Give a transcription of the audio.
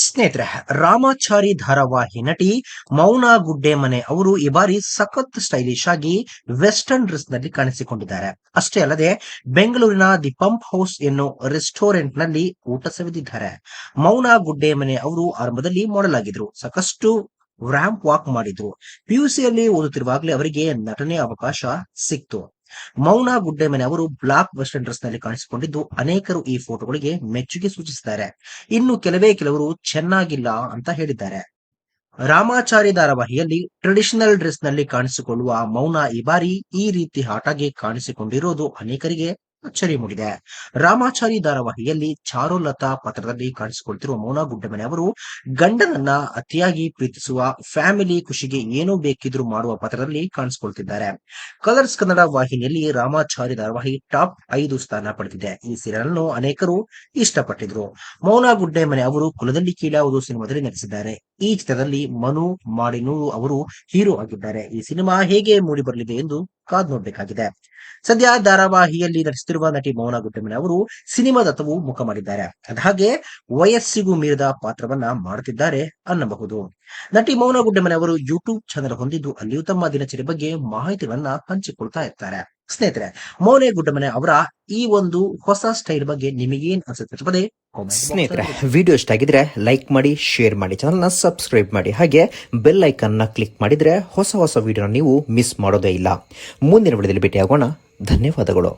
ಸ್ನೇಹಿತರೆ, ರಾಮಾಚಾರಿ ಧಾರಾವಾಹಿ ನಟಿ ಮೌನಾ ಗುಡ್ಡೆಮನೆ ಅವರು ಈ ಬಾರಿ ಸಖತ್ ಸ್ಟೈಲಿಶ್ ಆಗಿ ವೆಸ್ಟರ್ನ್ ಡ್ರೆಸ್ ನಲ್ಲಿ ಕಾಣಿಸಿಕೊಂಡಿದ್ದಾರೆ. ಅಷ್ಟೇ ಅಲ್ಲದೆ ಬೆಂಗಳೂರಿನ ದಿ ಪಂಪ್ ಹೌಸ್ ಎನ್ನೋ ರೆಸ್ಟೋರೆಂಟ್ ನಲ್ಲಿ ಊಟ ಸವಿದಿದ್ದಾರೆ. ಮೌನಾ ಗುಡ್ಡೆಮನೆ ಅವರು ಆರಂಭದಲ್ಲಿ ಮಾಡೆಲ್ ಆಗಿದ್ರು, ಸಾಕಷ್ಟು ರ್ಯಾಂಪ್ ವಾಕ್ ಮಾಡಿದ್ರು. ಪಿಯುಸಿಯಲ್ಲಿ ಓದುತ್ತಿರುವಾಗಲೇ ಅವರಿಗೆ ನಟನೆ ಅವಕಾಶ ಸಿಕ್ತು. ಮೌನಾ ಗುಡ್ಡೆಮನೆ ಅವರು ಬ್ಲಾಕ್ ವೆಸ್ಟರ್ನ್ ಡ್ರೆಸ್ ನಲ್ಲಿ ಕಾಣಿಸಿಕೊಂಡಿದ್ದು ಅನೇಕರು ಈ ಫೋಟೋಗಳಿಗೆ ಮೆಚ್ಚುಗೆ ಸೂಚಿಸಿದ್ದಾರೆ. ಇನ್ನು ಕೆಲವರು ಚೆನ್ನಾಗಿಲ್ಲ ಅಂತ ಹೇಳಿದ್ದಾರೆ. ರಾಮಾಚಾರಿ ಧಾರಾವಾಹಿಯಲ್ಲಿ ಟ್ರೆಡಿಷನಲ್ ಡ್ರೆಸ್ ನಲ್ಲಿ ಕಾಣಿಸಿಕೊಳ್ಳುವ ಮೌನಾ ಈ ಬಾರಿ ಈ ರೀತಿ ಹಾಟ್ ಆಗಿ ಕಾಣಿಸಿಕೊಂಡಿರೋದು ಅನೇಕರಿಗೆ ಅಚ್ಚರಿ ಮೂಡಿದೆ. ರಾಮಾಚಾರಿ ಧಾರಾವಾಹಿಯಲ್ಲಿ ಚಾರುಲತಾ ಪಾತ್ರದಲ್ಲಿ ಕಾಣಿಸಿಕೊಳ್ತಿರುವ ಮೌನಾ ಗುಡ್ಡೆಮನೆ ಅವರು ಗಂಡನನ್ನ ಅತಿಯಾಗಿ ಪ್ರೀತಿಸುವ ಫ್ಯಾಮಿಲಿ ಖುಷಿಗೆ ಏನೋ ಬೇಕಿದ್ರು ಮಾಡುವ ಪಾತ್ರದಲ್ಲಿ ಕಾಣಿಸಿಕೊಳ್ತಿದ್ದಾರೆ. ಕಲರ್ಸ್ ಕನ್ನಡ ವಾಹಿನಿಯಲ್ಲಿ ರಾಮಾಚಾರಿ ಧಾರಾವಾಹಿ ಟಾಪ್ 5 ಸ್ಥಾನ ಪಡೆದಿದೆ. ಈ ಸೀರಿಯಲ್ ಅನ್ನು ಅನೇಕರು ಇಷ್ಟಪಟ್ಟಿದ್ರು. ಮೌನಾ ಗುಡ್ಡೆಮನೆ ಅವರು ಕುಲದಲ್ಲಿ ಕೀಳಾವುದು ಸಿನಿಮಾದಲ್ಲಿ ನಟಿಸಿದ್ದಾರೆ. ಈ ಚಿತ್ರದಲ್ಲಿ ಮನು ಮಾಡಿನೂರು ಅವರು ಹೀರೋ ಆಗಿದ್ದಾರೆ. ಈ ಸಿನಿಮಾ ಹೇಗೆ ಮೂಡಿ ಬರಲಿದೆ ಎಂದು ಕಾದು ನೋಡಬೇಕಾಗಿದೆ. ಸದ್ಯ ಧಾರಾವಾಹಿಯಲ್ಲಿ ನಟಿಸುತ್ತಿರುವ ನಟಿ ಮೌನಾ ಗುಡ್ಡೆಮನೆ ಅವರು ಸಿನಿಮಾದತ್ತವೂ ಮುಖ ಮಾಡಿದ್ದಾರೆ. ಅದಾಗೆ ವಯಸ್ಸಿಗೂ ಮೀರಿದ ಪಾತ್ರವನ್ನ ಮಾಡುತ್ತಿದ್ದಾರೆ ಅನ್ನಬಹುದು. ನಟಿ ಮೌನಾ ಗುಡ್ಡೆಮನೆ ಅವರು ಯೂಟ್ಯೂಬ್ ಚಾನೆಲ್ ಹೊಂದಿದ್ದು ಅಲ್ಲಿಯೂ ತಮ್ಮ ದಿನಚರಿ ಬಗ್ಗೆ ಮಾಹಿತಿಗಳನ್ನ ಹಂಚಿಕೊಳ್ತಾ ಇರ್ತಾರೆ. ಸ್ನೇಹಿತರೆ, ಮೌನಾ ಗುಡ್ಡೆಮನೆ ಅವರ ಈ ಒಂದು ಹೊಸ ಸ್ಟೈಲ್ ಬಗ್ಗೆ ನಿಮಗೇನ್ ಅನ್ಸುತ್ತೆ? ಸ್ನೇಹಿತರೆ, ವಿಡಿಯೋ ಇಷ್ಟ ಆಗಿದ್ರೆ ಲೈಕ್ ಮಾಡಿ, ಶೇರ್ ಮಾಡಿ, ಚಾನಲ್ನ ಸಬ್ಸ್ಕ್ರೈಬ್ ಮಾಡಿ, ಹಾಗೆ ಬೆಲ್ ಐಕನ್ ನ ಕ್ಲಿಕ್ ಮಾಡಿದ್ರೆ ಹೊಸ ವಿಡಿಯೋನ ನೀವು ಮಿಸ್ ಮಾಡೋದೇ ಇಲ್ಲ. ಮುಂದಿನ ವಿಡಿಯೋದಲ್ಲಿ ಭೇಟಿಯಾಗೋಣ. ಧನ್ಯವಾದಗಳು.